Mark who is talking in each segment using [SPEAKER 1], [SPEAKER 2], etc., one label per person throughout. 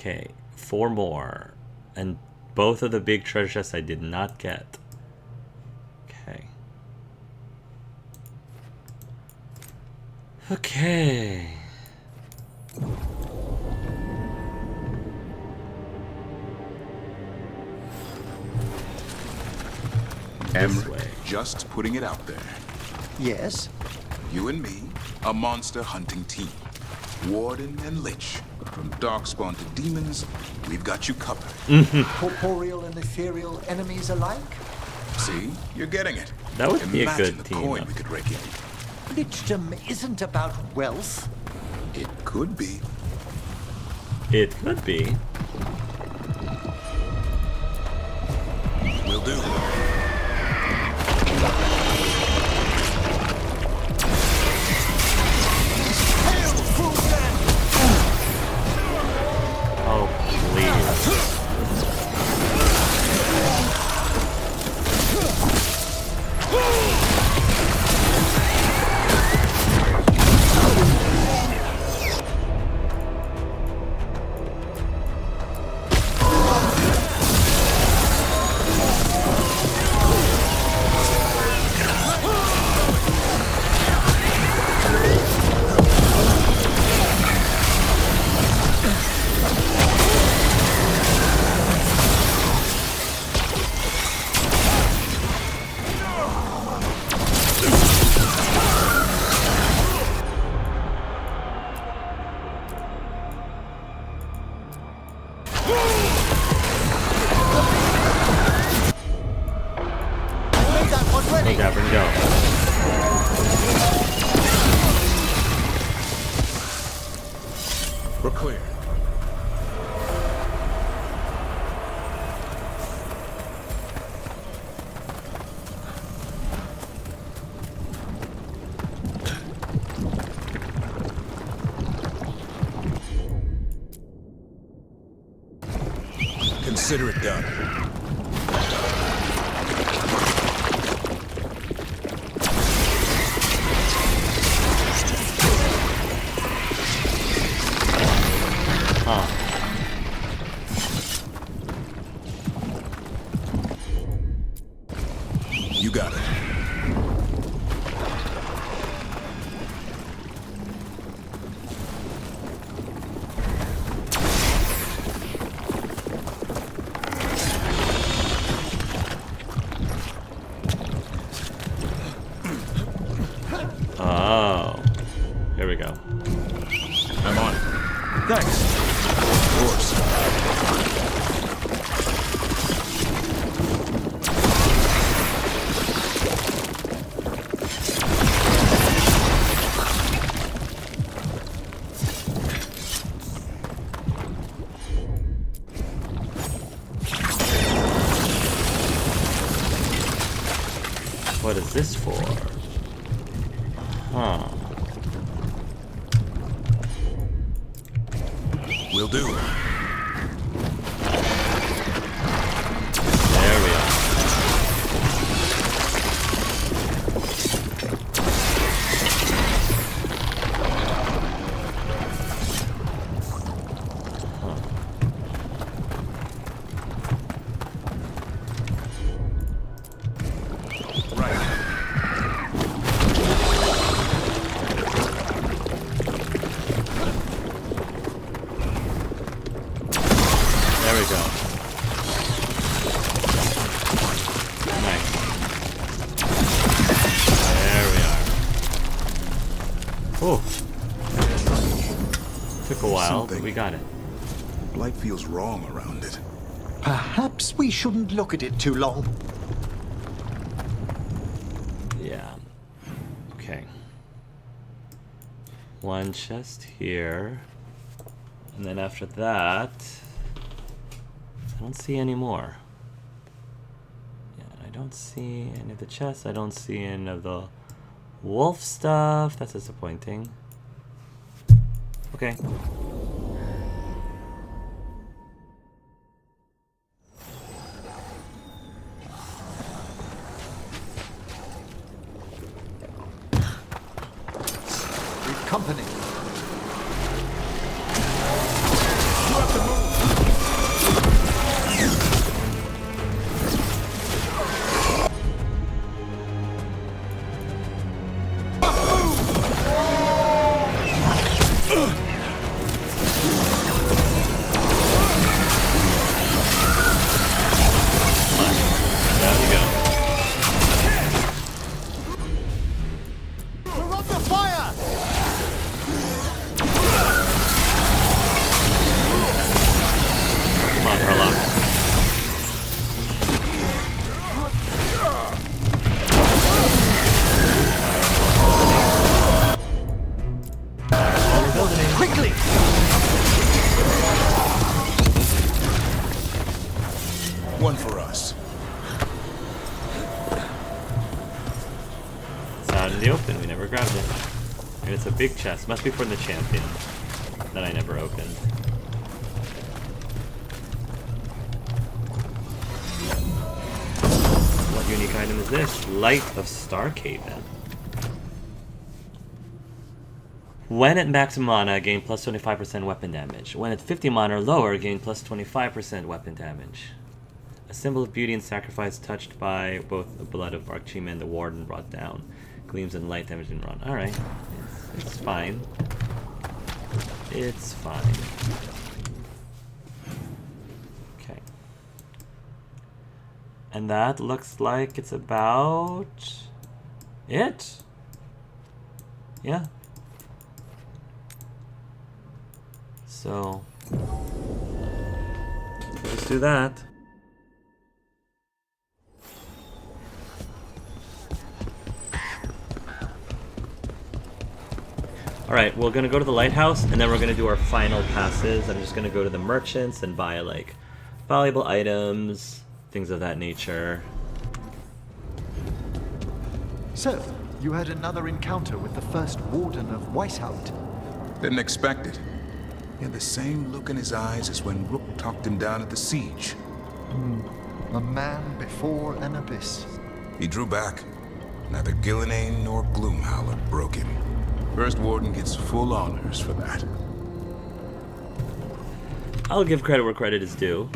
[SPEAKER 1] Okay, 4 more. And both of the big treasure chests I did not get. Okay. Okay.
[SPEAKER 2] Emmerich, just putting it out there.
[SPEAKER 3] Yes?
[SPEAKER 2] You and me, a monster hunting team. Warden and Lich. From darkspawn to demons, we've got you covered.
[SPEAKER 3] Corporeal and ethereal enemies alike?
[SPEAKER 2] See? You're getting it.
[SPEAKER 1] That would be a
[SPEAKER 2] Imagine
[SPEAKER 1] good
[SPEAKER 2] the
[SPEAKER 1] team.
[SPEAKER 2] coin we could rake in.
[SPEAKER 3] Lichdom isn't about wealth.
[SPEAKER 2] It could be.
[SPEAKER 1] It could be.
[SPEAKER 2] Will do.
[SPEAKER 1] Oh, please. Grab and go.
[SPEAKER 2] We're clear. Consider it done. You got it.
[SPEAKER 1] Oh. Here we go.
[SPEAKER 2] I'm on it.
[SPEAKER 3] Thanks.
[SPEAKER 2] Of course.
[SPEAKER 1] What is this for? Huh.
[SPEAKER 2] Will do.
[SPEAKER 1] There we are. There we go. Nice. There we are. Oh. Took a while, but we got it.
[SPEAKER 2] Light feels wrong around it.
[SPEAKER 3] Perhaps we shouldn't look at it too long.
[SPEAKER 1] Yeah. Okay. One chest here. And then after that, I don't see any more. Yeah, I don't see any of the chests. I don't see any of the wolf stuff. That's disappointing. Okay.
[SPEAKER 3] We've company.
[SPEAKER 2] You have to move.
[SPEAKER 1] Big chest. Must be from the champion that I never opened. What unique item is this? Light of Starcaven. When at maximum mana, gain plus 25% weapon damage. When at 50 mana or lower, gain plus 25% weapon damage. A symbol of beauty and sacrifice touched by both the blood of Archima and the Warden brought down. Gleams in light damage and run. Alright. It's fine. It's fine. Okay. And that looks like it's about it. Yeah. So let's do that. Alright, we're gonna go to the lighthouse and then we're gonna do our final passes. I'm just gonna go to the merchants and buy like valuable items, things of that nature.
[SPEAKER 3] So, you had another encounter with the first Warden of Weishaupt.
[SPEAKER 2] Didn't expect it. He had the same look in his eyes as when Rook talked him down at the siege.
[SPEAKER 3] A man before an abyss.
[SPEAKER 2] He drew back. Neither Ghilan'nain nor Gloomhowler broke him. First Warden gets full honors for that.
[SPEAKER 1] I'll give credit where credit is due.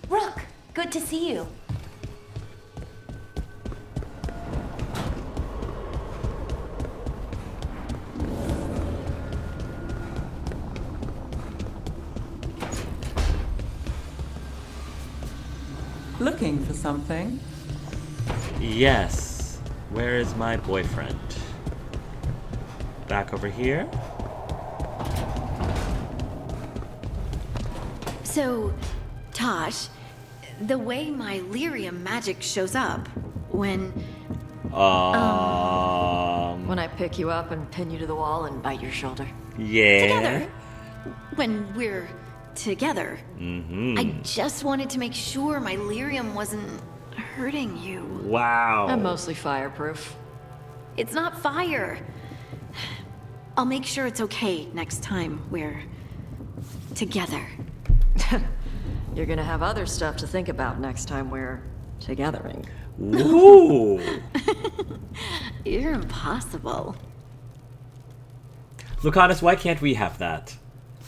[SPEAKER 4] Rook, good to see you.
[SPEAKER 5] Looking for something?
[SPEAKER 1] Yes. Where is my boyfriend? Back over here?
[SPEAKER 4] So, Tosh, the way my lyrium magic shows up when
[SPEAKER 6] When I pick you up and pin you to the wall and bite your shoulder.
[SPEAKER 1] Yeah.
[SPEAKER 4] together, when we're together, I just wanted to make sure my lyrium wasn't hurting you.
[SPEAKER 1] Wow.
[SPEAKER 6] I'm mostly fireproof.
[SPEAKER 4] It's not fire. I'll make sure it's okay next time we're together.
[SPEAKER 6] You're gonna have other stuff to think about next time we're togethering.
[SPEAKER 1] Ooh.
[SPEAKER 4] You're impossible.
[SPEAKER 1] Lucanis, why can't we have that?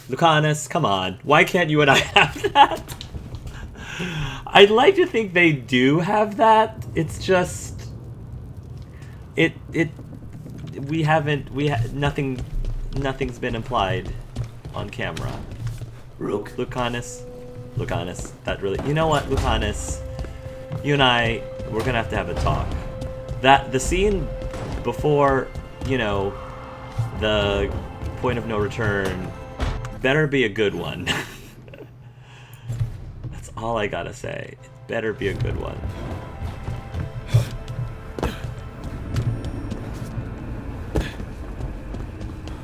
[SPEAKER 1] Lucanis, come on. Why can't you and I have that? I'd like to think they do have that. It's just nothing's been implied on camera. Lucanis, that really, you know what, Lucanis, you and I, we're gonna have a talk. The scene before, you know, the point of no return better be a good one. That's all I gotta say. It better be a good one.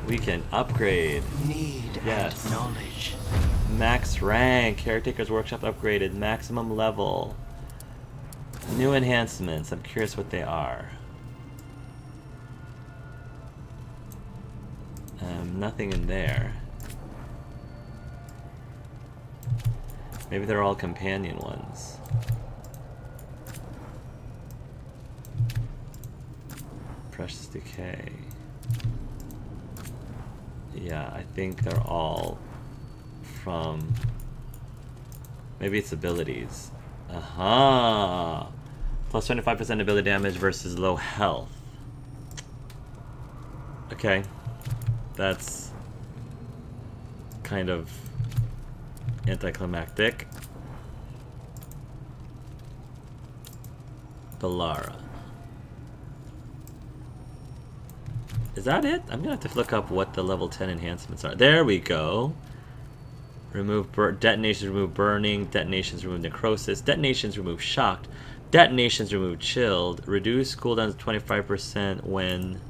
[SPEAKER 1] We can upgrade.
[SPEAKER 3] Need
[SPEAKER 1] Yes.
[SPEAKER 3] and knowledge.
[SPEAKER 1] Max rank. Caretaker's Workshop upgraded. Maximum level. New enhancements. I'm curious what they are. Nothing in there. Maybe they're all companion ones. Precious Decay. Yeah, I think they're all from... Maybe it's abilities. Aha! Plus 25% ability damage versus low health. Okay. That's kind of anticlimactic. Balara. Is that it? I'm gonna have to look up what the level 10 enhancements are. There we go. Remove detonations, remove burning. Detonations, remove necrosis. Detonations, remove shocked. Detonations, remove chilled. Reduce cooldowns 25% when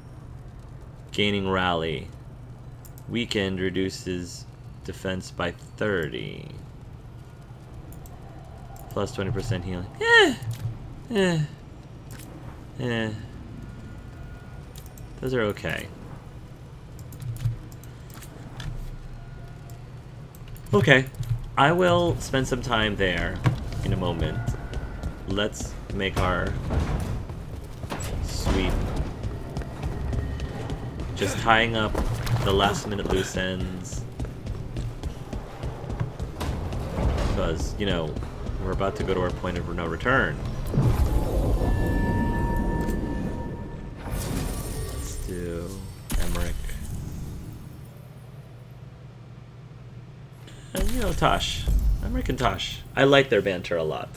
[SPEAKER 1] gaining rally. Weakened, reduces defense by 30. Plus 20% healing. Those are okay. Okay, I will spend some time there in a moment. Let's make our sweep. Just tying up the last minute loose ends. Because, you know, we're about to go to our point of no return. Let's do Emmerich. And, you know, Tosh. Emmerich and Tosh. I like their banter a lot.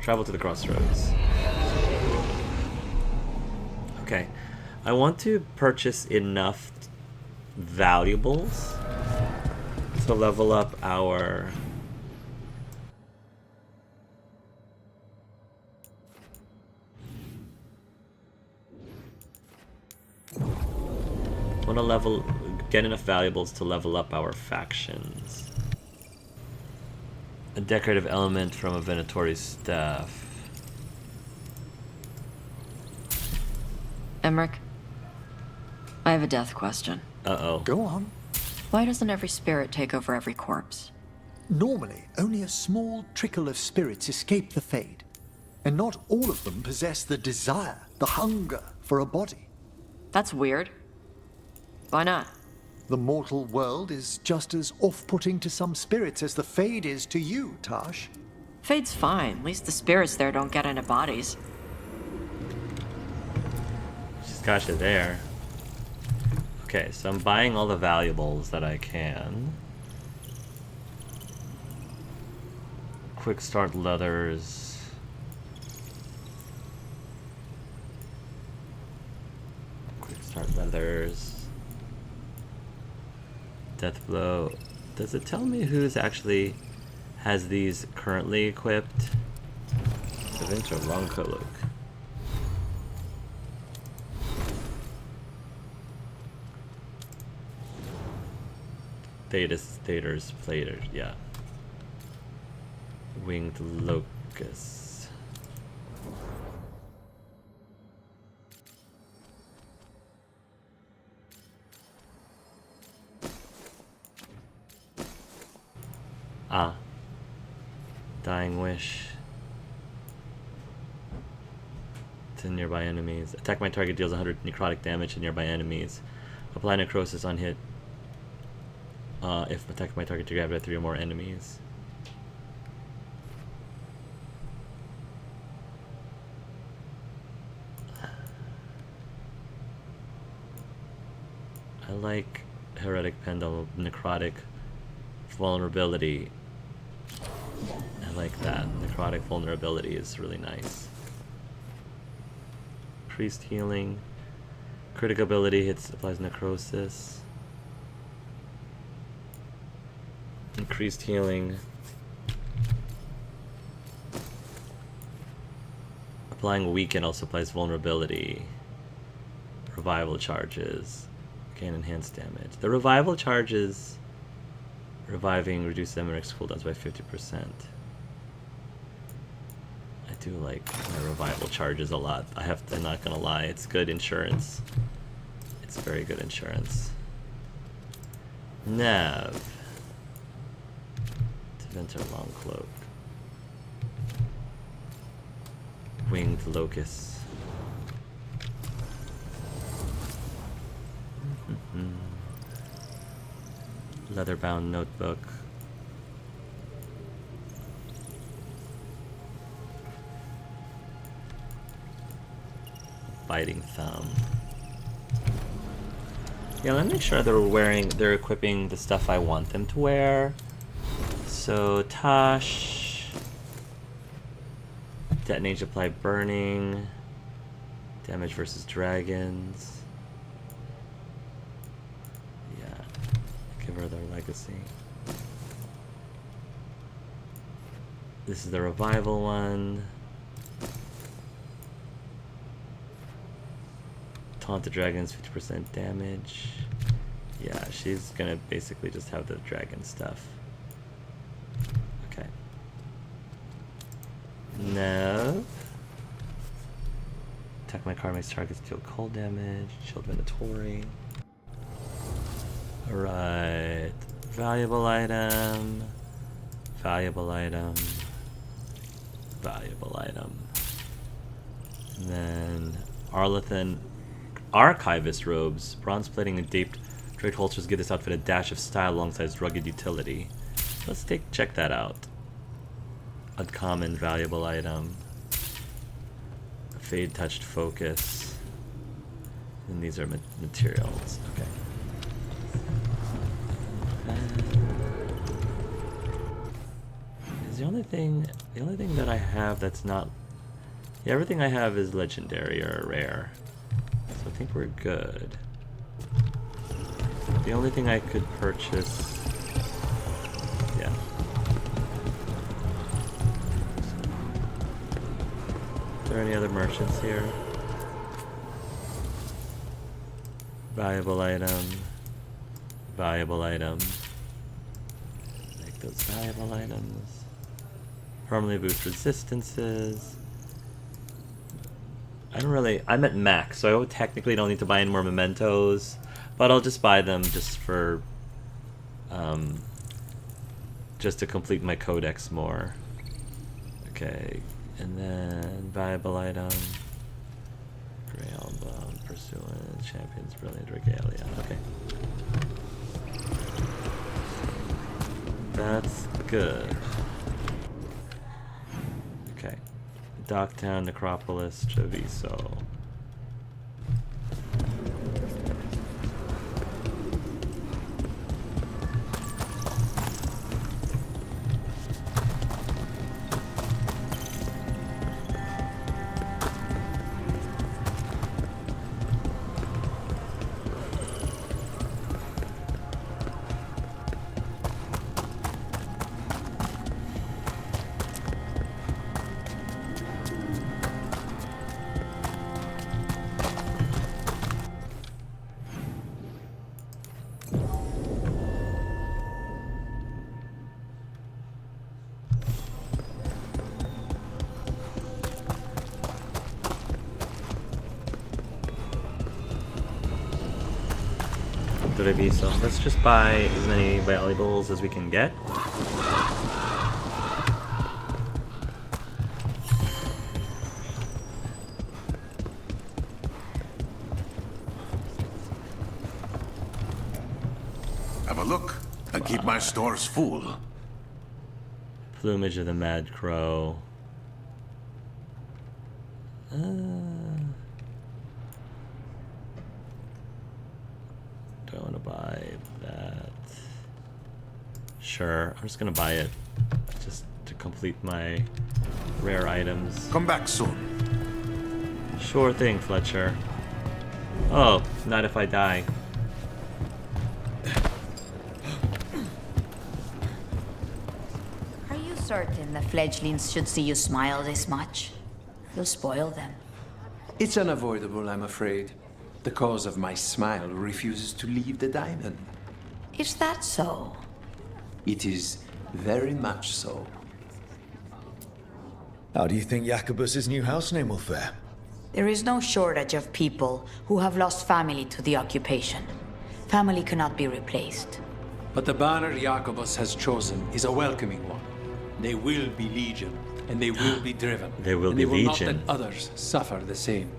[SPEAKER 1] Travel to the crossroads. Okay. I want to purchase enough valuables to level up our... I want to get enough valuables to level up our factions. A decorative element from a Venatori's staff.
[SPEAKER 6] Emmerich, I have a death question.
[SPEAKER 1] Uh-oh.
[SPEAKER 3] Go on.
[SPEAKER 6] Why doesn't every spirit take over every corpse?
[SPEAKER 3] Normally, only a small trickle of spirits escape the Fade. And not all of them possess the desire, the hunger for a body.
[SPEAKER 6] That's weird. Why not?
[SPEAKER 3] The mortal world is just as off-putting to some spirits as the Fade is to you, Tash.
[SPEAKER 6] Fade's fine. At least the spirits there don't get into bodies.
[SPEAKER 1] She's got you there. Okay, so I'm buying all the valuables that I can. Quick start leathers. Quick start leathers. Death blow. Does it tell me who's actually has these currently equipped? Adventure long cloak. Theaters, platers, yeah. Winged locust. Ah. Dying wish. To nearby enemies. Attack my target deals 100 necrotic damage to nearby enemies. Apply necrosis on hit. If attack my target to grab at 3 or more enemies. I like Heretic Pendulum, Necrotic Vulnerability. I like that. Necrotic Vulnerability is really nice. Increased healing. Critical ability hits, applies necrosis. Increased healing. Applying weaken also applies vulnerability. Revival charges. Gain enhanced damage. The revival charges. Reviving reduce Emmerich's cooldowns by 50%. I do like my revival charges a lot. I'm not gonna lie, it's good insurance. It's very good insurance. Nav. Enter long cloak. Winged locust. Leather-bound notebook. Biting thumb. Yeah, let me make sure they're equipping the stuff I want them to wear. So Tosh, detonate, apply burning, damage versus dragons. Yeah, give her their legacy. This is the revival one. Taunt the dragons, 50% damage. Yeah, she's gonna basically just have the dragon stuff. Okay. No. Attack my card makes targets deal cold damage. Shield Minotauri. Alright. Valuable item. Valuable item. Valuable item. And then Arlethan Archivist robes. Bronze plating and draped holsters give this outfit a dash of style alongside its rugged utility. Let's check that out. Uncommon valuable item. Fade touched focus. And these are materials. Okay. Is the only thing that I have that's not, yeah, everything I have is legendary or rare. So I think we're good. The only thing I could purchase, yeah. Are there any other merchants here? Valuable item. Valuable item. Make those valuable items. Permanently boost resistances. I'm at max, so I technically don't need to buy any more mementos, but I'll just buy them just for, just to complete my codex more. Okay, and then valuable item. Grail Bone, Pursuant, Champion's Brilliant Regalia. Okay. That's good. Okay. Docktown, Necropolis, Treviso. So let's just buy as many valuables as we can get.
[SPEAKER 2] Have a look and keep my stores full.
[SPEAKER 1] Plumage of the Mad Crow. Do I want to buy that? Sure, I'm just gonna buy it just to complete my rare items.
[SPEAKER 2] Come back soon.
[SPEAKER 1] Sure thing, Fletcher. Oh, not if I die.
[SPEAKER 7] Are you certain the fledglings should see you smile this much? You'll spoil them.
[SPEAKER 8] It's unavoidable, I'm afraid. The cause of my smile refuses to leave the diamond.
[SPEAKER 7] Is that so?
[SPEAKER 8] It is very much so.
[SPEAKER 9] How do you think Jacobus's new house name will fare?
[SPEAKER 7] There is no shortage of people who have lost family to the occupation. Family cannot be replaced.
[SPEAKER 8] But the banner Jacobus has chosen is a welcoming one. They will be legion, and they will be driven.
[SPEAKER 1] They will
[SPEAKER 8] and
[SPEAKER 1] be
[SPEAKER 8] they will
[SPEAKER 1] legion.
[SPEAKER 8] not let others suffer the same.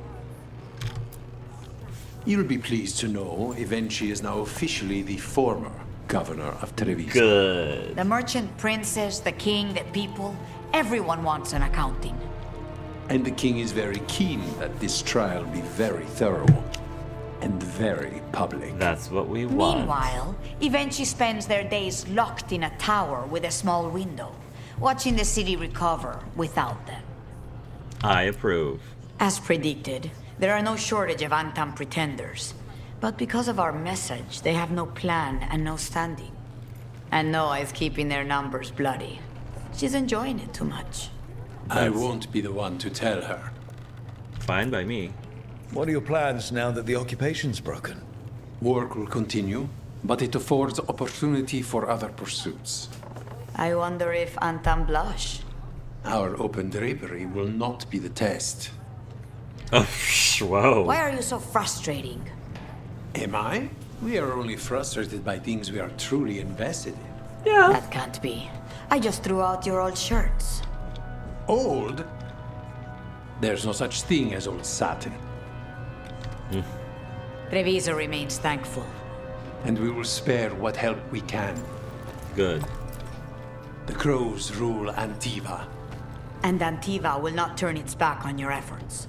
[SPEAKER 8] You'll be pleased to know Evenchi is now officially the former governor of Treviso.
[SPEAKER 1] Good.
[SPEAKER 7] The merchant princes, the king, the people, everyone wants an accounting.
[SPEAKER 8] And the king is very keen that this trial be very thorough and very public.
[SPEAKER 1] That's what we want.
[SPEAKER 7] Meanwhile, Evenchi spends their days locked in a tower with a small window, watching the city recover without them.
[SPEAKER 1] I approve.
[SPEAKER 7] As predicted, there are no shortage of Antam pretenders. But because of our message, they have no plan and no standing. And Noah is keeping their numbers bloody. She's enjoying it too much.
[SPEAKER 8] I won't be the one to tell her.
[SPEAKER 1] Fine by me.
[SPEAKER 9] What are your plans now that the occupation's broken?
[SPEAKER 8] Work will continue, but it affords opportunity for other pursuits.
[SPEAKER 7] I wonder if Antam blush.
[SPEAKER 8] Our open drapery will not be the test.
[SPEAKER 1] Oh, whoa.
[SPEAKER 7] Why are you so frustrating?
[SPEAKER 8] Am I? We are only frustrated by things we are truly invested in.
[SPEAKER 1] Yeah.
[SPEAKER 7] That can't be. I just threw out your old shirts.
[SPEAKER 8] Old? There's no such thing as old satin.
[SPEAKER 7] Treviso remains thankful.
[SPEAKER 8] And we will spare what help we can.
[SPEAKER 1] Good.
[SPEAKER 8] The crows rule Antiva.
[SPEAKER 7] And Antiva will not turn its back on your efforts.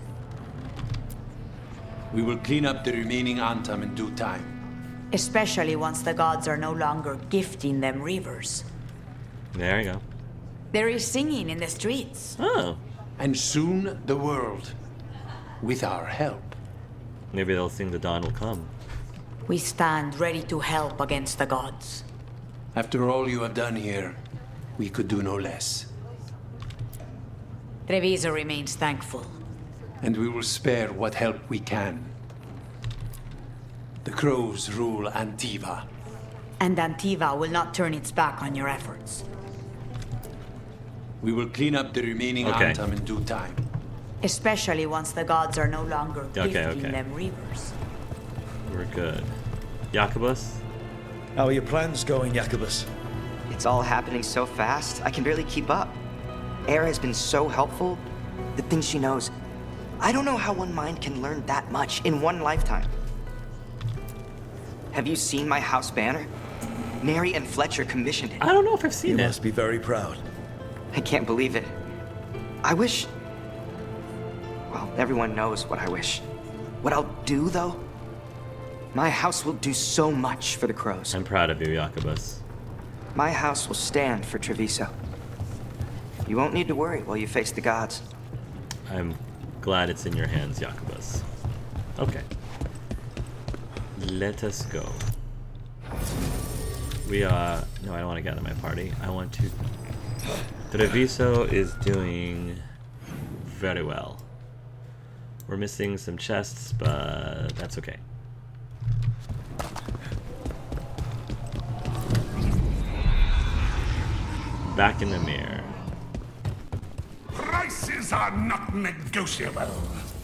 [SPEAKER 8] We will clean up the remaining Antam in due time.
[SPEAKER 7] Especially once the gods are no longer gifting them rivers.
[SPEAKER 1] There you go.
[SPEAKER 7] There is singing in the streets.
[SPEAKER 1] Oh.
[SPEAKER 8] And soon the world. With our help.
[SPEAKER 1] Maybe they'll sing The Dawn Will Come.
[SPEAKER 7] We stand ready to help against the gods.
[SPEAKER 8] After all you have done here, we could do no less.
[SPEAKER 7] Treviso remains thankful.
[SPEAKER 8] And we will spare what help we can. The crows rule Antiva.
[SPEAKER 7] And Antiva will not turn its back on your efforts.
[SPEAKER 8] We will clean up the remaining Antam in due time.
[SPEAKER 7] Especially once the gods are no longer gifting
[SPEAKER 1] okay.
[SPEAKER 7] them rivers.
[SPEAKER 1] We're good. Jacobus?
[SPEAKER 9] How are your plans going, Jacobus?
[SPEAKER 10] It's all happening so fast, I can barely keep up. Era has been so helpful. The things she knows. I don't know how one mind can learn that much in one lifetime. Have you seen my house banner? Mary and Fletcher commissioned it.
[SPEAKER 1] I don't know if I've seen it.
[SPEAKER 9] You must be very proud.
[SPEAKER 10] I can't believe it. I wish... Well, everyone knows what I wish. What I'll do, though? My house will do so much for the crows.
[SPEAKER 1] I'm proud of you, Jacobus.
[SPEAKER 10] My house will stand for Treviso. You won't need to worry while you face the gods.
[SPEAKER 1] I'm glad it's in your hands, Jacobus. Okay. Let us go. We are... No, I don't want to gather my party. I want to... Treviso is doing very well. We're missing some chests, but that's okay. Back in the mirror.
[SPEAKER 11] Prices are not negotiable.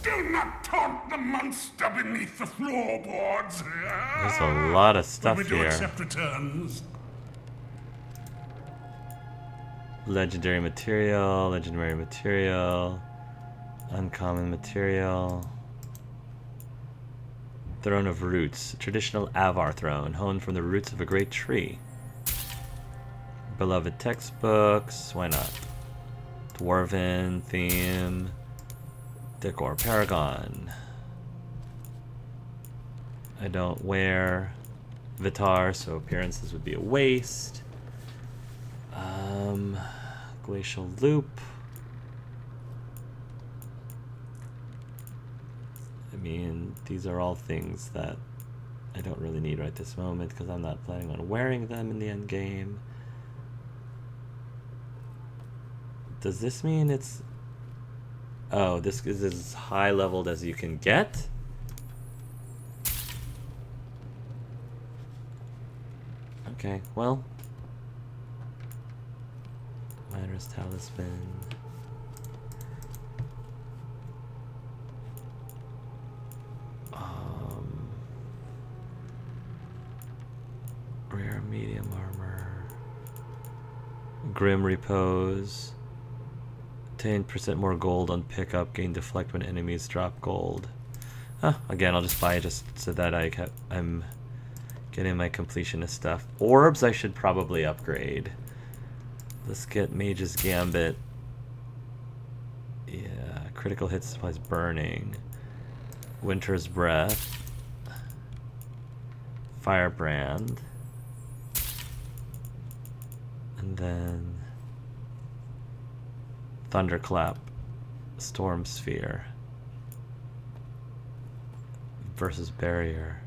[SPEAKER 11] Do not taunt the monster beneath the floorboards.
[SPEAKER 1] There's a lot of stuff
[SPEAKER 11] we do
[SPEAKER 1] here.
[SPEAKER 11] accept returns.
[SPEAKER 1] Legendary material, uncommon material. Throne of Roots, traditional Avar throne, honed from the roots of a great tree. Beloved textbooks, why not? Dwarven theme, decor, paragon. I don't wear Vitar, so appearances would be a waste. Glacial loop. I mean, these are all things that I don't really need right this moment because I'm not planning on wearing them in the end game. Does this mean it's... Oh, this is as high leveled as you can get? Okay, well... Miner's Talisman... Rare medium armor... Grim Repose... 10% more gold on pickup, gain deflect when enemies drop gold. Again, I'll just buy it just so that I'm getting my completionist stuff. Orbs I should probably upgrade. Let's get Mage's Gambit. Yeah, critical hit supplies burning. Winter's Breath. Firebrand. And then Thunderclap, Storm Sphere versus Barrier.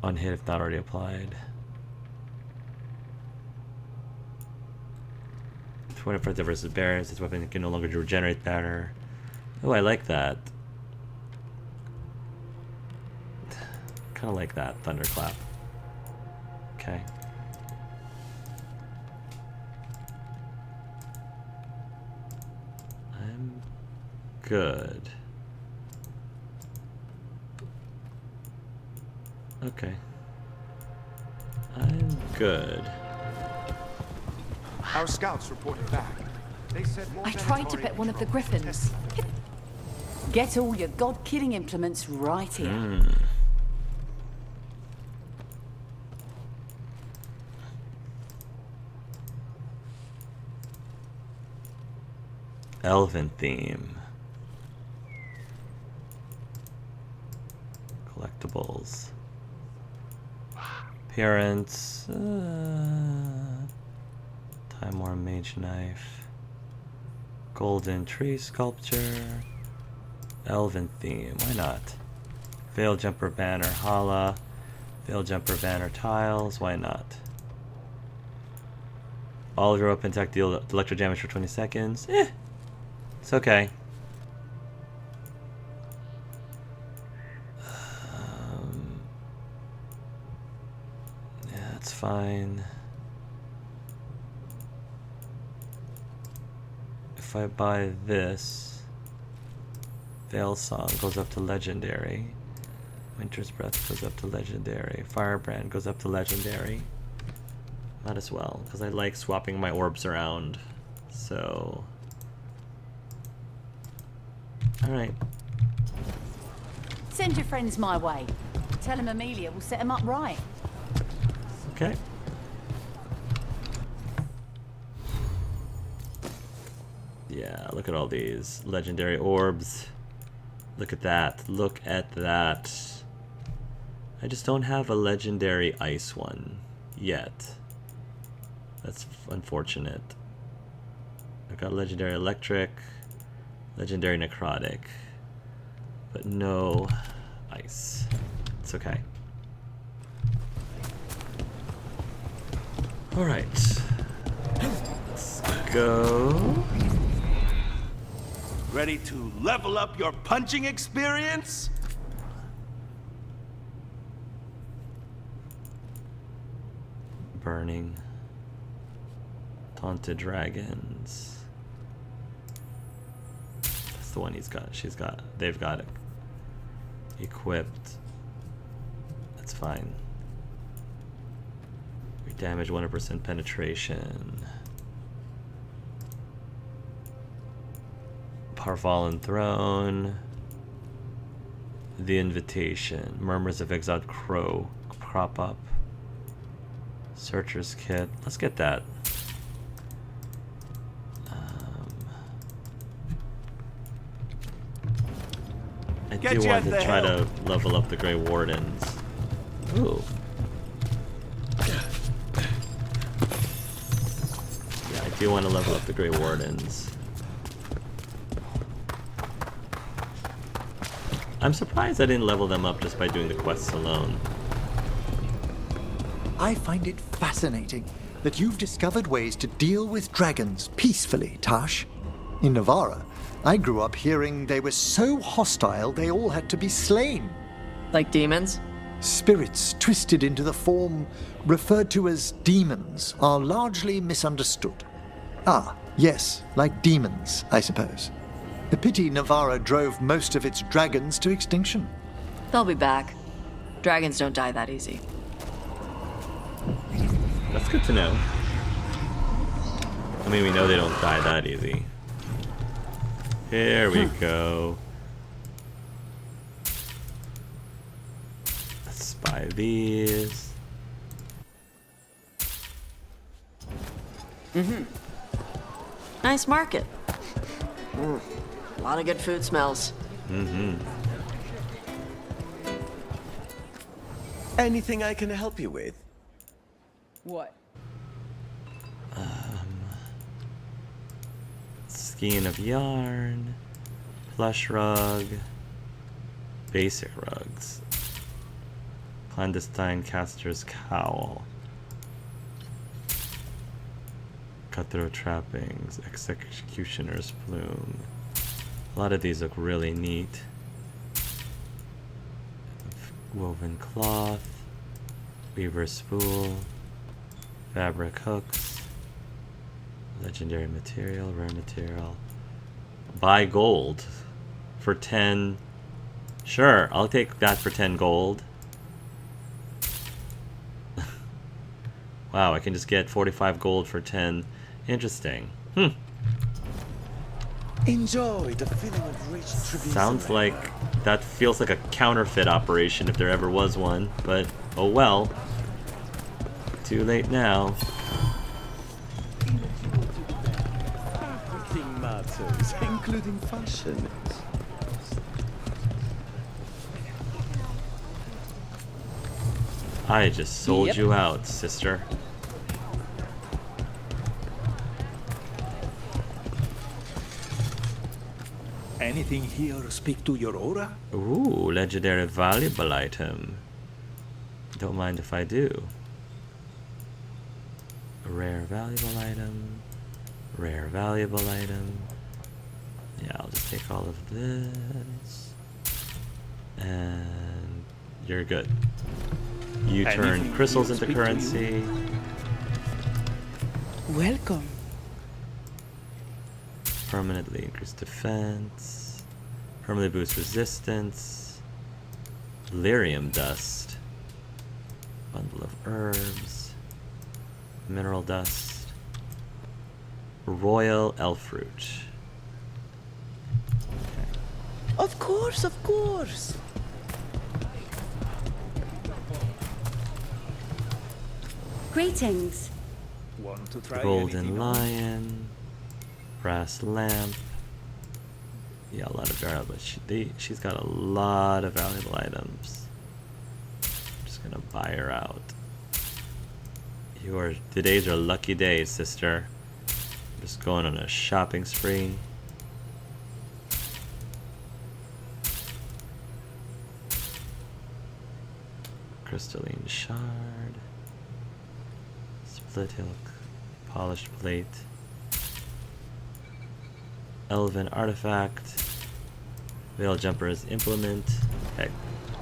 [SPEAKER 1] On hit if not already applied. When effective versus bears, this weapon can no longer regenerate better. Oh, I like that. Kind of like that thunderclap. Okay. I'm good. Okay. I'm good.
[SPEAKER 12] Our scouts reported back. They said more
[SPEAKER 13] I tried to pet one of the griffins. Get all your god-killing implements right here.
[SPEAKER 1] Elven theme. Collectibles. Appearance. Time War Mage Knife. Golden Tree Sculpture. Elven theme. Why not? Veil Jumper Banner Hala. Veil Jumper Banner Tiles. Why not? All of your weapon attack deal electro damage for 20 seconds. It's okay. Yeah, it's fine. If I buy this, Veil Song goes up to Legendary. Winter's Breath goes up to Legendary. Firebrand goes up to Legendary. Might as well, because I like swapping my orbs around. So... Alright.
[SPEAKER 13] Send your friends my way. Tell them Amelia will set them up right.
[SPEAKER 1] Okay. Yeah, look at all these legendary orbs. Look at that. Look at that. I just don't have a legendary ice one yet. That's unfortunate. I've got legendary electric, legendary necrotic, but no ice. It's okay. Alright. Let's go.
[SPEAKER 14] Ready to level up your punching experience?
[SPEAKER 1] Burning. Taunted dragons. That's the one he's got. She's got. They've got it equipped. That's fine. We damage 100% penetration. Parvallen Throne. The Invitation. Murmurs of Exiled Crow crop up. Searcher's Kit. Let's get that. I do want to try to level up the Grey Wardens. Ooh. Yeah, I do want to level up the Grey Wardens. I'm surprised I didn't level them up just by doing the quests alone.
[SPEAKER 3] I find it fascinating that you've discovered ways to deal with dragons peacefully, Tash. In Navarra, I grew up hearing they were so hostile they all had to be slain.
[SPEAKER 6] Like demons?
[SPEAKER 3] Spirits twisted into the form referred to as demons are largely misunderstood. Ah, yes, like demons, I suppose. The pity Navarra drove most of its dragons to extinction.
[SPEAKER 6] They'll be back. Dragons don't die that easy.
[SPEAKER 1] That's good to know. I mean, we know they don't die that easy. Here we go. Let's buy these.
[SPEAKER 6] Nice market. A lot of good food smells.
[SPEAKER 14] Anything I can help you with?
[SPEAKER 13] What?
[SPEAKER 1] Skein of yarn, plush rug, basic rugs, clandestine caster's cowl, Cutthroat trappings, executioner's plume. A lot of these look really neat. Woven cloth, weaver spool, fabric hooks, legendary material, rare material. Buy gold for 10. Sure, I'll take that for 10 gold. Wow, I can just get 45 gold for 10. Interesting.
[SPEAKER 9] Enjoy the feeling of rich tribute.
[SPEAKER 1] Sounds like that feels like a counterfeit operation if there ever was one, but oh well. Too late now.
[SPEAKER 14] Everything matters, including fashion.
[SPEAKER 1] I just sold you out, sister.
[SPEAKER 9] Anything here speak to your aura?
[SPEAKER 1] Ooh, legendary valuable item. Don't mind if I do. Rare valuable item. Rare valuable item. Yeah, I'll just take all of this. And you're good. You turn
[SPEAKER 14] Anything
[SPEAKER 1] crystals
[SPEAKER 14] here
[SPEAKER 1] into
[SPEAKER 14] speak to
[SPEAKER 1] currency.
[SPEAKER 15] Welcome.
[SPEAKER 1] Permanently increase defense. Permanently boost resistance. Lyrium dust. Bundle of herbs. Mineral dust. Royal elf fruit.
[SPEAKER 15] Of course, of course.
[SPEAKER 13] Greetings.
[SPEAKER 9] Want to try
[SPEAKER 1] Golden lion. Brass lamp. Yeah, a lot of valuable. She's got a lot of valuable items. I'm just gonna buy her out. Today's are lucky days, sister. I'm just going on a shopping spree. Crystalline shard. Split hilt. Polished plate. Elven artifact. Veil jumper's implement. Okay.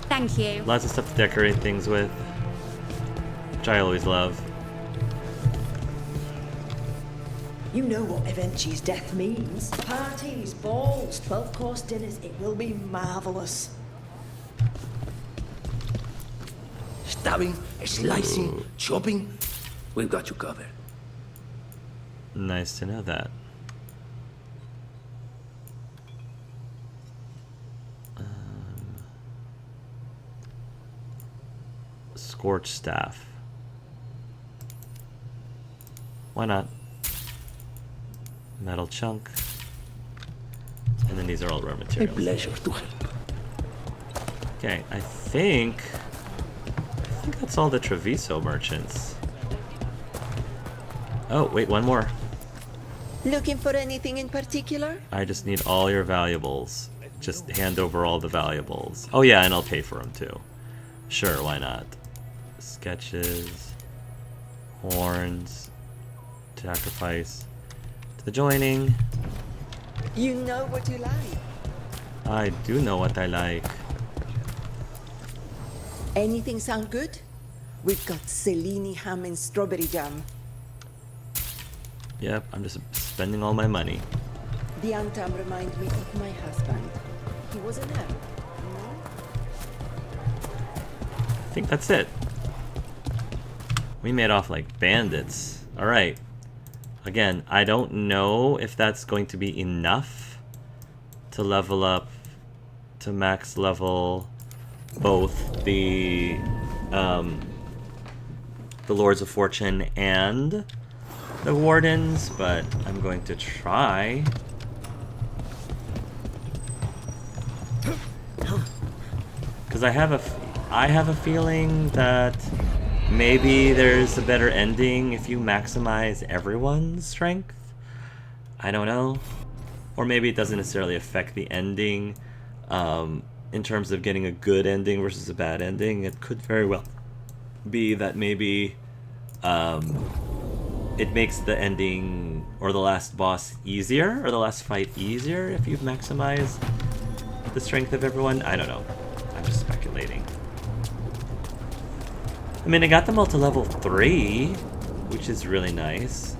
[SPEAKER 13] Thank you.
[SPEAKER 1] Lots of stuff to decorate things with, which I always love.
[SPEAKER 15] You know what Evenchi's death means. Parties, balls, 12-course dinners. It will be marvelous.
[SPEAKER 9] Stabbing, slicing, chopping. We've got you covered.
[SPEAKER 1] Nice to know that. Scorch staff. Why not? Metal chunk. And then these are all raw materials.
[SPEAKER 9] A pleasure to help.
[SPEAKER 1] Okay, I think that's all the Treviso merchants. Oh, wait, one more.
[SPEAKER 15] Looking for anything in particular?
[SPEAKER 1] I just need all your valuables. Just hand over all the valuables. Oh yeah, and I'll pay for them too. Sure, why not? Sketches, horns, sacrifice, to the joining.
[SPEAKER 15] You know what you like.
[SPEAKER 1] I do know what I like.
[SPEAKER 15] Anything sound good? We've got Cellini ham and strawberry jam.
[SPEAKER 1] Yep, I'm just spending all my money.
[SPEAKER 15] The Antam remind me of my husband. He was an elf.
[SPEAKER 1] I think that's it. We made off like bandits. Alright. Again, I don't know if that's going to be enough to level up to max level both the Lords of Fortune and the Wardens, but I'm going to try. Because I have a feeling that maybe there's a better ending if you maximize everyone's strength. I don't know. Or maybe it doesn't necessarily affect the ending in terms of getting a good ending versus a bad ending. It could very well be that maybe it makes the ending or the last boss easier, or the last fight easier if you've maximized the strength of everyone. I don't know. I'm just speculating. I mean, I got them all to level 3, which is really nice.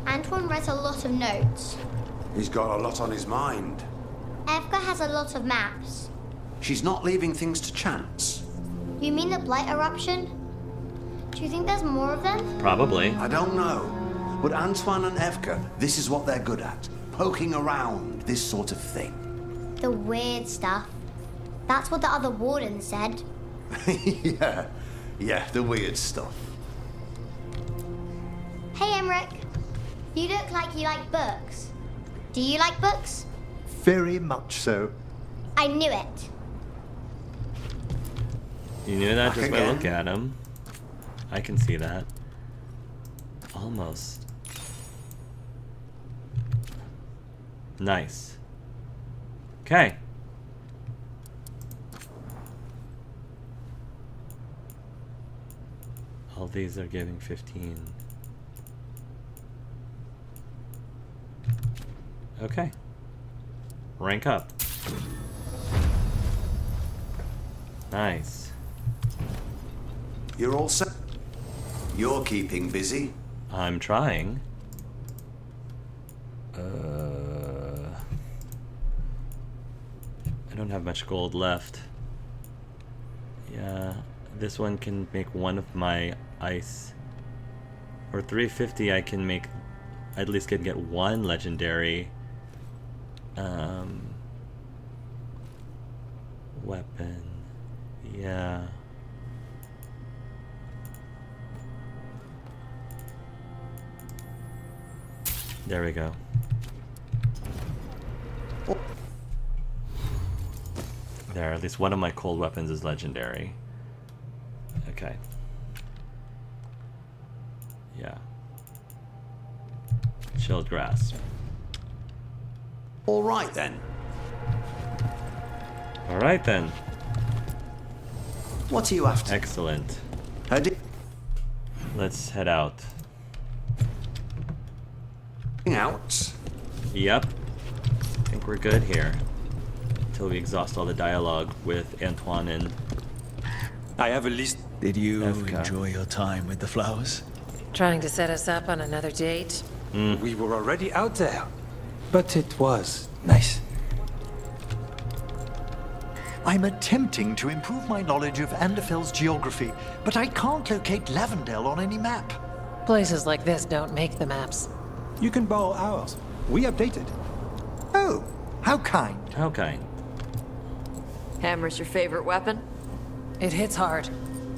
[SPEAKER 16] Antoine writes a lot of notes.
[SPEAKER 17] He's got a lot on his mind.
[SPEAKER 16] Evka has a lot of maps.
[SPEAKER 17] She's not leaving things to chance.
[SPEAKER 16] You mean the Blight eruption? Do you think there's more of them?
[SPEAKER 1] Probably.
[SPEAKER 17] I don't know. But Antoine and Evka, this is what they're good at. Poking around this sort of thing.
[SPEAKER 16] The weird stuff. That's what the other warden said.
[SPEAKER 17] Yeah, the weird stuff.
[SPEAKER 16] Hey, Emmerich. You look like you like books. Do you like books?
[SPEAKER 3] Very much so.
[SPEAKER 16] I knew it.
[SPEAKER 1] You knew that just by
[SPEAKER 17] again.
[SPEAKER 1] looking at him. I can see that. Almost. Nice. Okay. All these are giving 15. Okay. Rank up. Nice.
[SPEAKER 17] You're all set. You're keeping busy.
[SPEAKER 1] I'm trying. I don't have much gold left. Yeah, this one can make one of my ice. For 350 I can make, at least can get one legendary weapon. Yeah. There we go. There, at least one of my cold weapons is legendary. Okay. Yeah. Chilled grasp.
[SPEAKER 17] All right then.
[SPEAKER 1] All right then.
[SPEAKER 17] What are you after?
[SPEAKER 1] Excellent.
[SPEAKER 17] Heading
[SPEAKER 1] Let's head out.
[SPEAKER 17] out.
[SPEAKER 1] Yep. I think we're good here. Until we exhaust all the dialogue with Antoine and
[SPEAKER 9] I have a list. Did you
[SPEAKER 1] Evka.
[SPEAKER 9] enjoy your time with the flowers?
[SPEAKER 18] Trying to set us up on another date?
[SPEAKER 9] We were already out there, but it was nice.
[SPEAKER 3] I'm attempting to improve my knowledge of Anderfell's geography, but I can't locate Lavendel on any map.
[SPEAKER 18] Places like this don't make the maps.
[SPEAKER 9] You can borrow ours. We updated.
[SPEAKER 3] Oh, how kind.
[SPEAKER 1] How kind.
[SPEAKER 6] Hammer's your favorite weapon?
[SPEAKER 18] It hits hard,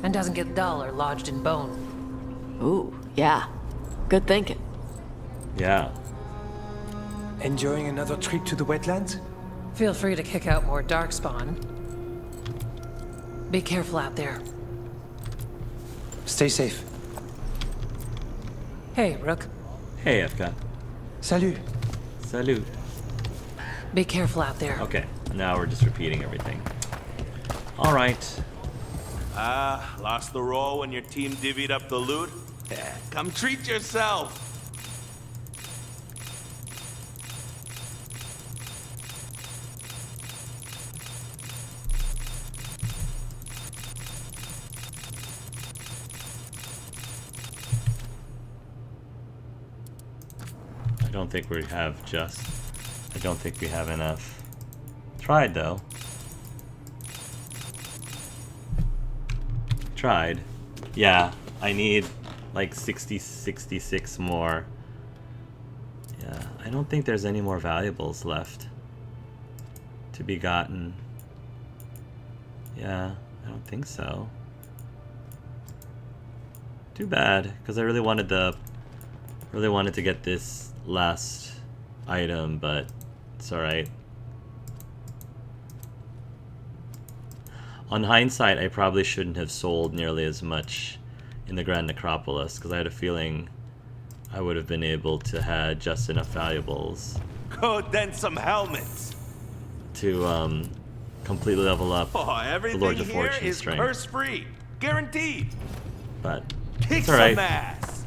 [SPEAKER 18] and doesn't get dull or lodged in bone.
[SPEAKER 6] Ooh, yeah. Good thinking.
[SPEAKER 1] Yeah.
[SPEAKER 9] Enjoying another trip to the wetlands?
[SPEAKER 18] Feel free to kick out more darkspawn. Be careful out there.
[SPEAKER 9] Stay safe.
[SPEAKER 18] Hey, Rook.
[SPEAKER 1] Hey, Evka.
[SPEAKER 9] Salut.
[SPEAKER 1] Salut.
[SPEAKER 18] Be careful out there.
[SPEAKER 1] Okay, now we're just repeating everything. All right.
[SPEAKER 14] Lost the roll when your team divvied up the loot? Come treat yourself!
[SPEAKER 1] I don't think we have just... I don't think we have enough. Tried, though. Tried. Yeah, I need like 66 more. Yeah, I don't think there's any more valuables left to be gotten. Yeah, I don't think so. Too bad, because I really wanted to get this last item, but it's alright. On hindsight, I probably shouldn't have sold nearly as much in the Grand Necropolis, because I had a feeling I would have been able to have just enough valuables.
[SPEAKER 14] Go dent some helmets.
[SPEAKER 1] To completely level up the
[SPEAKER 14] Everything
[SPEAKER 1] Lords of
[SPEAKER 14] here
[SPEAKER 1] Fortune
[SPEAKER 14] is
[SPEAKER 1] strength.
[SPEAKER 14] curse free, guaranteed.
[SPEAKER 1] But
[SPEAKER 14] Kick
[SPEAKER 1] it's alright.
[SPEAKER 14] some ass.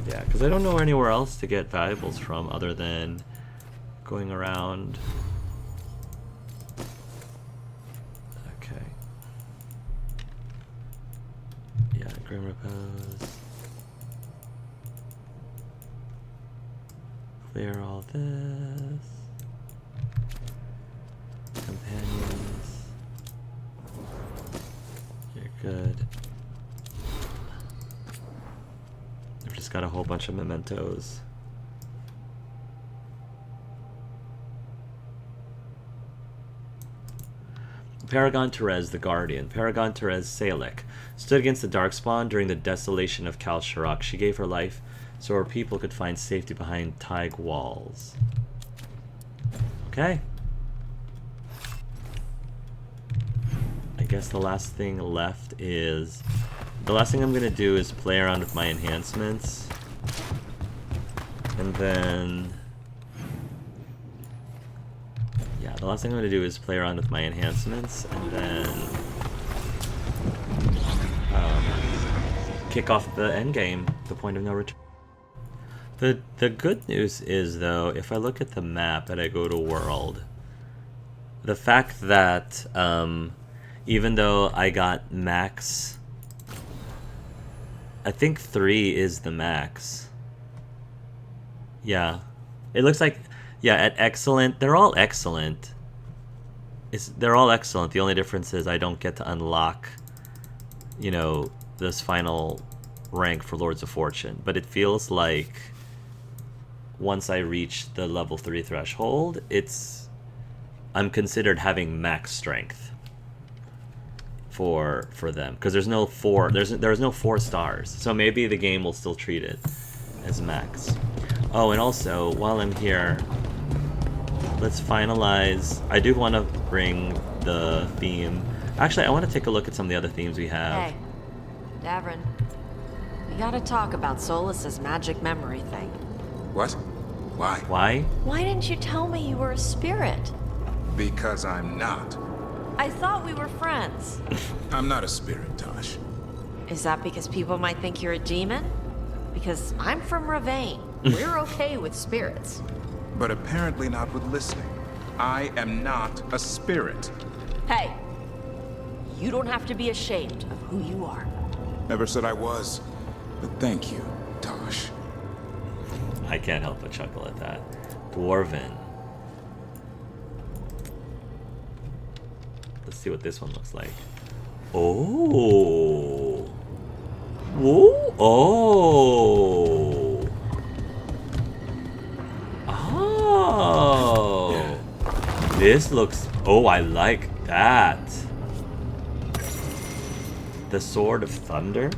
[SPEAKER 1] Yeah, because I don't know anywhere else to get valuables from other than going around. Okay. Yeah, Grim Repose. Clear all this. Companions. You're good. I've just got a whole bunch of mementos. Paragon Therese the Guardian. Paragon Therese Salek stood against the Darkspawn during the desolation of Kal Shirak. She gave her life so her people could find safety behind Taig walls. Okay. I guess the last thing left is... The last thing I'm going to do is play around with my enhancements. And then... Yeah, the last thing I'm going to do is play around with my enhancements. And then... kick off the endgame, the point of no return. The good news is, though, if I look at the map and I go to World, the fact that even though I got max, I think 3 is the max. Yeah, it looks like, yeah, at excellent, they're all excellent. They're all excellent. The only difference is I don't get to unlock, you know, this final rank for Lords of Fortune. But it feels like once I reach the level 3 threshold, I'm considered having max strength for them, because there's no 4 stars, so maybe the game will still treat it as max. Oh, and also while I'm here, let's finalize. I do want to bring the theme. Actually, I want to take a look at some of the other themes we have.
[SPEAKER 6] Hey, Davrin, we gotta talk about Solas's magic memory thing.
[SPEAKER 2] What? Why?
[SPEAKER 1] Why?
[SPEAKER 6] Why didn't you tell me you were a spirit?
[SPEAKER 2] Because I'm not.
[SPEAKER 6] I thought we were friends.
[SPEAKER 2] I'm not a spirit, Tosh.
[SPEAKER 6] Is that because people might think you're a demon? Because I'm from Ravain. We're okay with spirits.
[SPEAKER 2] But apparently not with listening. I am not a spirit.
[SPEAKER 6] Hey, you don't have to be ashamed of who you are.
[SPEAKER 2] Never said I was. But thank you, Tosh.
[SPEAKER 1] I can't help but chuckle at that. Dwarven. Let's see what this one looks like. Oh. Whoa. Oh. Oh. This looks... Oh, I like that. The Sword of Thunder?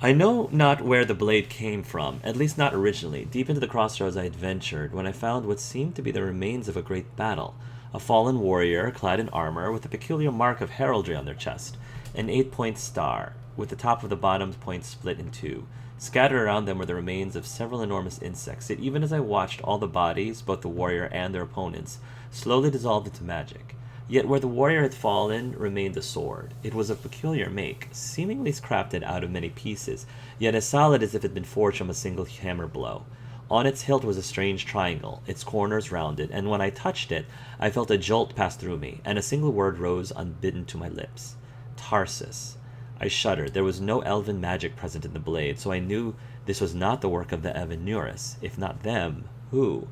[SPEAKER 1] I know not where the blade came from, at least not originally. Deep into the crossroads I had ventured when I found what seemed to be the remains of a great battle. A fallen warrior, clad in armor, with a peculiar mark of heraldry on their chest. An 8-point star, with the top of the bottom point split in 2. Scattered around them were the remains of several enormous insects, yet even as I watched, all the bodies, both the warrior and their opponents, slowly dissolved into magic. Yet where the warrior had fallen remained the sword. It was of peculiar make, seemingly crafted out of many pieces, yet as solid as if it had been forged from a single hammer blow. On its hilt was a strange triangle, its corners rounded, and when I touched it, I felt a jolt pass through me, and a single word rose unbidden to my lips. Tarsus. I shuddered. There was no elven magic present in the blade, so I knew this was not the work of the Evanuris. If not them, who?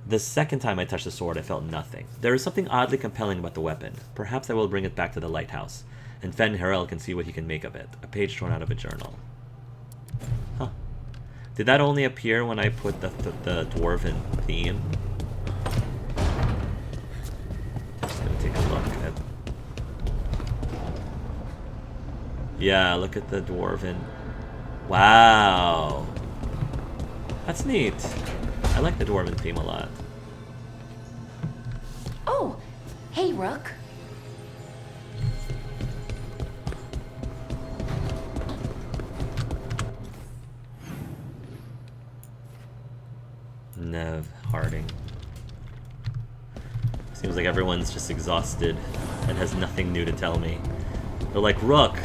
[SPEAKER 1] The second time I touched the sword, I felt nothing. There is something oddly compelling about the weapon. Perhaps I will bring it back to the lighthouse, and Fen'Harel can see what he can make of it. A page torn out of a journal. Huh. Did that only appear when I put the Dwarven theme? Just gonna take a look at... Yeah, look at the Dwarven. Wow. That's neat. I like the Dwarven theme a lot.
[SPEAKER 4] Oh, hey, Rook.
[SPEAKER 1] Nev Harding. Seems like everyone's just exhausted and has nothing new to tell me. They're like, Rook,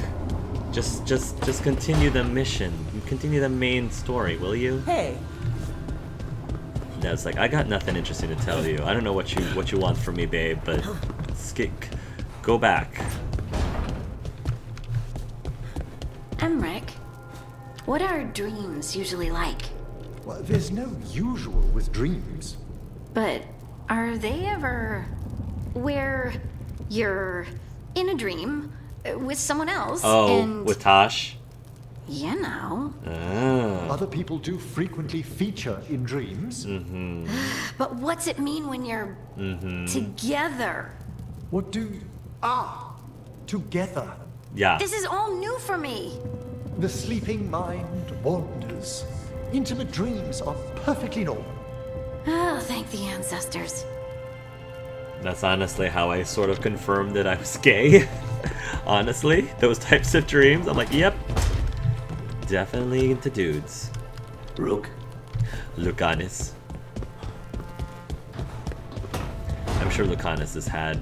[SPEAKER 1] just continue the mission. Continue the main story, will you?
[SPEAKER 5] Hey.
[SPEAKER 1] Nev's like, I got nothing interesting to tell you. I don't know what you want from me, babe, but go back.
[SPEAKER 4] Emmerich, what are dreams usually like?
[SPEAKER 3] Well, there's no usual with dreams.
[SPEAKER 4] But are they ever where you're in a dream with someone else?
[SPEAKER 1] Oh,
[SPEAKER 4] and
[SPEAKER 1] with Tosh?
[SPEAKER 4] You know.
[SPEAKER 3] Other people do frequently feature in dreams.
[SPEAKER 1] Mm-hmm.
[SPEAKER 4] But what's it mean when you're together?
[SPEAKER 3] What do... together.
[SPEAKER 1] Yeah.
[SPEAKER 4] This is all new for me.
[SPEAKER 3] The sleeping mind wanders. Intimate dreams are perfectly normal.
[SPEAKER 4] Oh, thank the ancestors.
[SPEAKER 1] That's honestly how I sort of confirmed that I was gay. Honestly, those types of dreams, I'm like, yep. Definitely into dudes.
[SPEAKER 17] Rook?
[SPEAKER 1] Lucanis. I'm sure Lucanis has had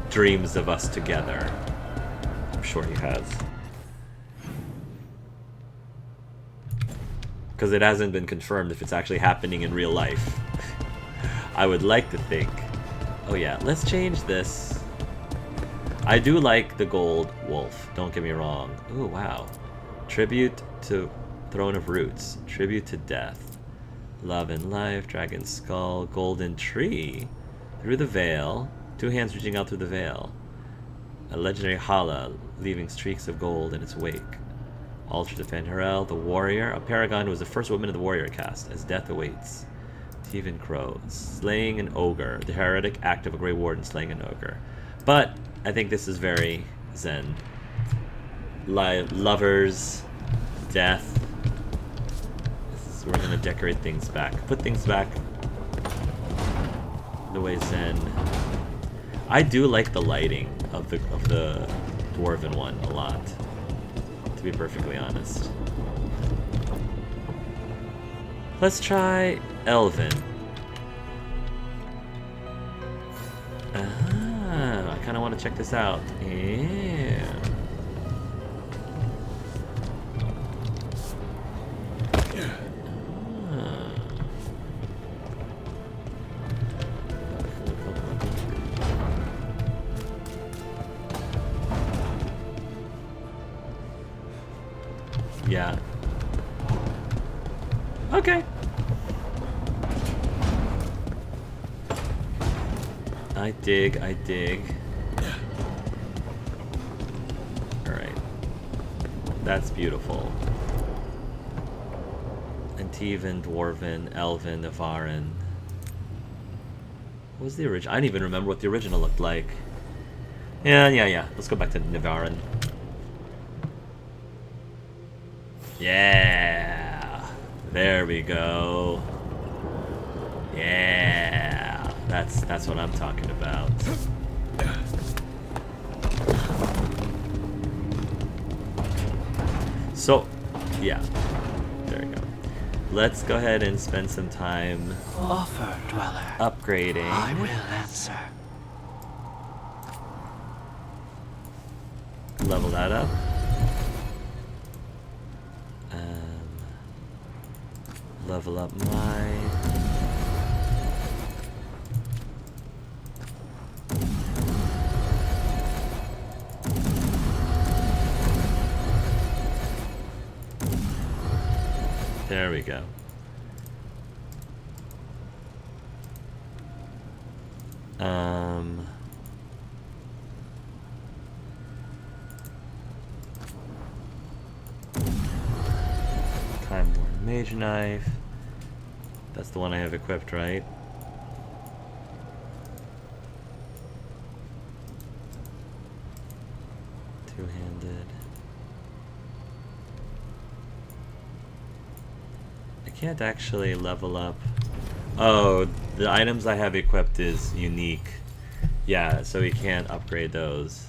[SPEAKER 1] dreams of us together. I'm sure he has. Because it hasn't been confirmed if it's actually happening in real life. I would like to think. Oh yeah, let's change this. I do like the gold wolf, don't get me wrong. Ooh, wow. Tribute to Throne of Roots. Tribute to Death. Love and Life, Dragon Skull, Golden Tree. Through the Veil. Two hands reaching out through the veil. A legendary Hala, leaving streaks of gold in its wake. Altar to Fen'Harel, the warrior. A paragon was the first woman of the warrior caste, as death awaits. Teven Crow, slaying an ogre. The heretic act of a Grey Warden slaying an ogre. But I think this is very Zen. Lovers, death. We're gonna decorate things back. Put things back the way Zen. I do like the lighting of the dwarven one a lot, to be perfectly honest. Let's try Elven. I kind of want to check this out. Yeah. Yeah. Okay. I dig. Alright. That's beautiful. Antivan, Dwarven, Elven, Navarin. What was the original? I don't even remember what the original looked like. Yeah. Let's go back to Navarin. Yeah. There we go. Yeah. That's what I'm talking about. So, yeah. There we go. Let's go ahead and spend some time
[SPEAKER 17] Offer, dweller.
[SPEAKER 1] upgrading.
[SPEAKER 17] I will answer.
[SPEAKER 1] Level that up. Level up my... There we go. Time-worn mage knife. That's the one I have equipped, right? Two-handed. I can't actually level up. Oh, the items I have equipped is unique. Yeah, so we can't upgrade those.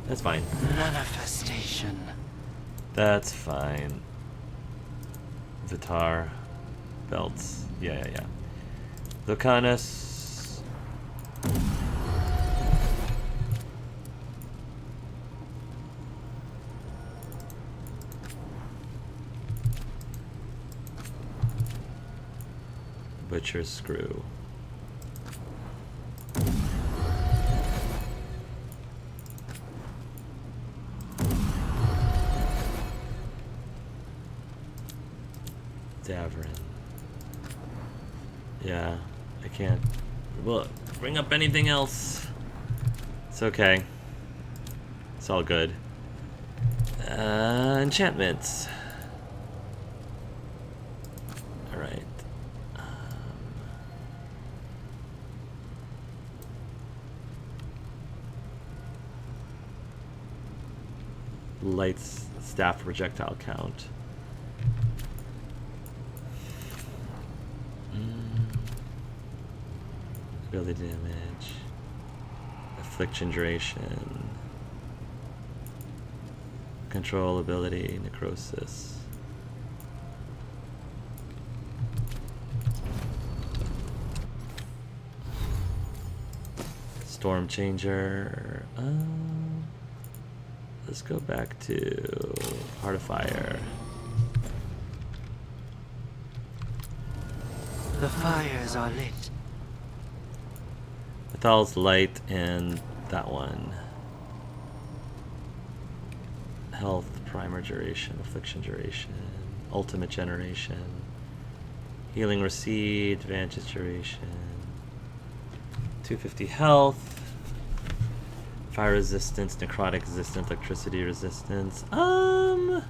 [SPEAKER 1] That's fine.
[SPEAKER 19] Manifestation.
[SPEAKER 1] That's fine. Vitar. Belts. Yeah. Lucanis. Butcher's Screw. Davrin. Yeah, I can't. Well, bring up anything else. It's okay. It's all good. Enchantments. Alright. Light staff projectile count. Ability damage. Affliction duration. Control ability, necrosis. Storm changer. Let's go back to Heart of Fire.
[SPEAKER 19] The fires are lit.
[SPEAKER 1] Methal's light and that one. Health, primer duration, affliction duration, ultimate generation, healing recede, advantage duration, 250 health, fire resistance, necrotic resistance, electricity resistance. I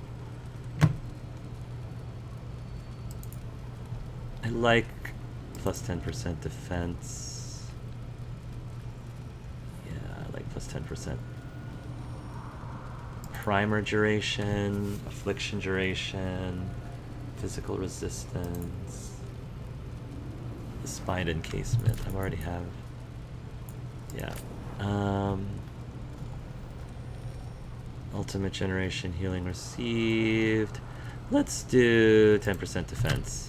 [SPEAKER 1] like plus 10% defense. Plus 10%. Primer duration, affliction duration, physical resistance, the spine encasement. I already have. Yeah. Ultimate generation, healing received. Let's do 10% defense.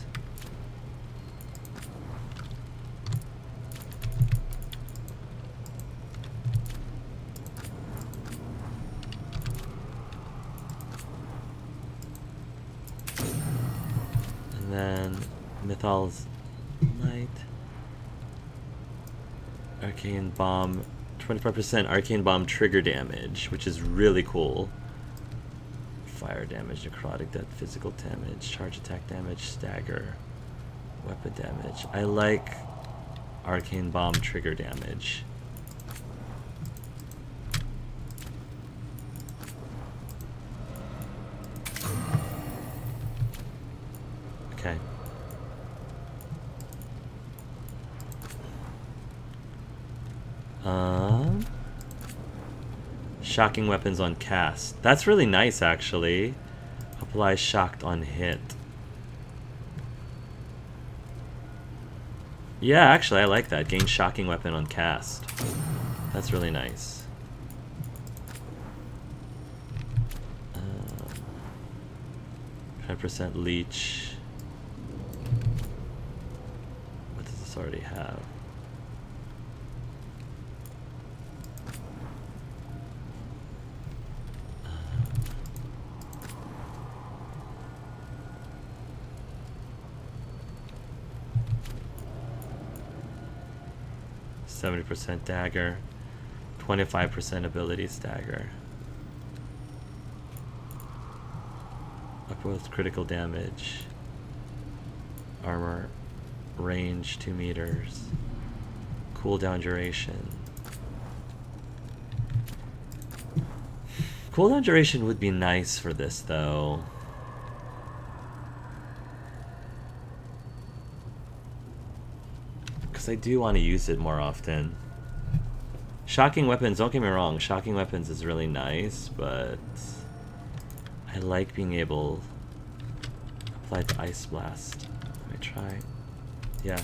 [SPEAKER 1] Mythal's light. Arcane bomb. 25% arcane bomb trigger damage, which is really cool. Fire damage, necrotic death, physical damage, charge attack damage, stagger, weapon damage. I like arcane bomb trigger damage. Okay. Shocking weapons on cast. That's really nice, actually. Apply shocked on hit. Yeah, actually, I like that. Gain shocking weapon on cast. That's really nice. 10% leech. What does this already have? Uh, 70% dagger, 25% ability stagger. Upwards critical damage. Armor range 2 meters. Cooldown duration. Cooldown duration would be nice for this, though. Because I do want to use it more often. Shocking weapons, don't get me wrong, shocking weapons is really nice, but I like being able... applied to Ice Blast. Let me try. Yeah.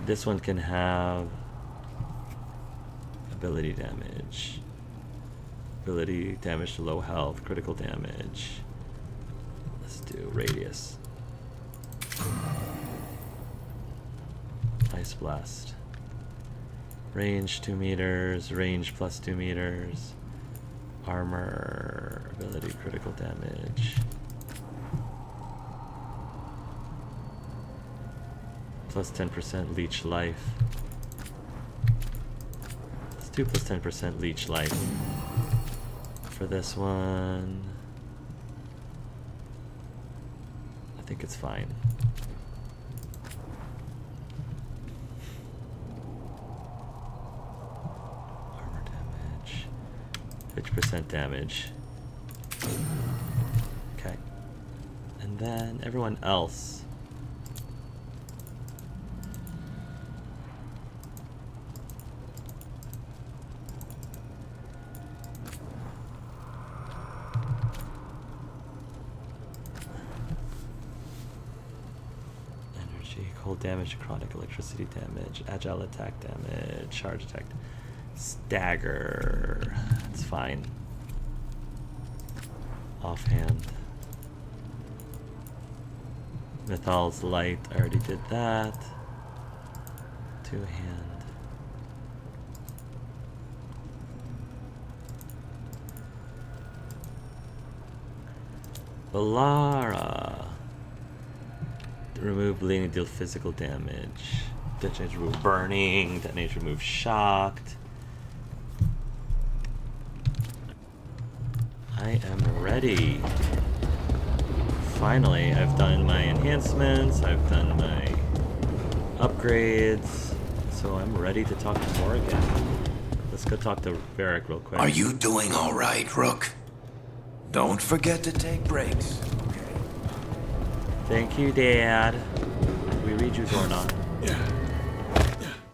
[SPEAKER 1] This one can have ability damage. Ability damage to low health, critical damage. Let's do radius. Ice Blast. Range 2 meters, range plus 2 meters. Armor, ability, critical damage. Plus 10% leech life. Let's do plus 10% leech life. For this one, I think it's fine. Armor damage, 50% damage. Okay. And then everyone else. Cold damage, chronic electricity damage, agile attack damage, charge attack, stagger. It's fine. Offhand. Mythal's light, I already did that. Two hand. Balara. Remove bleeding, deal physical damage. Detonate, remove burning. Detonate, remove shocked. I am ready. Finally, I've done my enhancements. I've done my upgrades. So I'm ready to talk to Morgan. Let's go talk to Varric real quick.
[SPEAKER 17] Are you doing all right, Rook? Don't forget to take breaks.
[SPEAKER 1] Thank you, Dad. We read you, Zornon.
[SPEAKER 11] Yeah.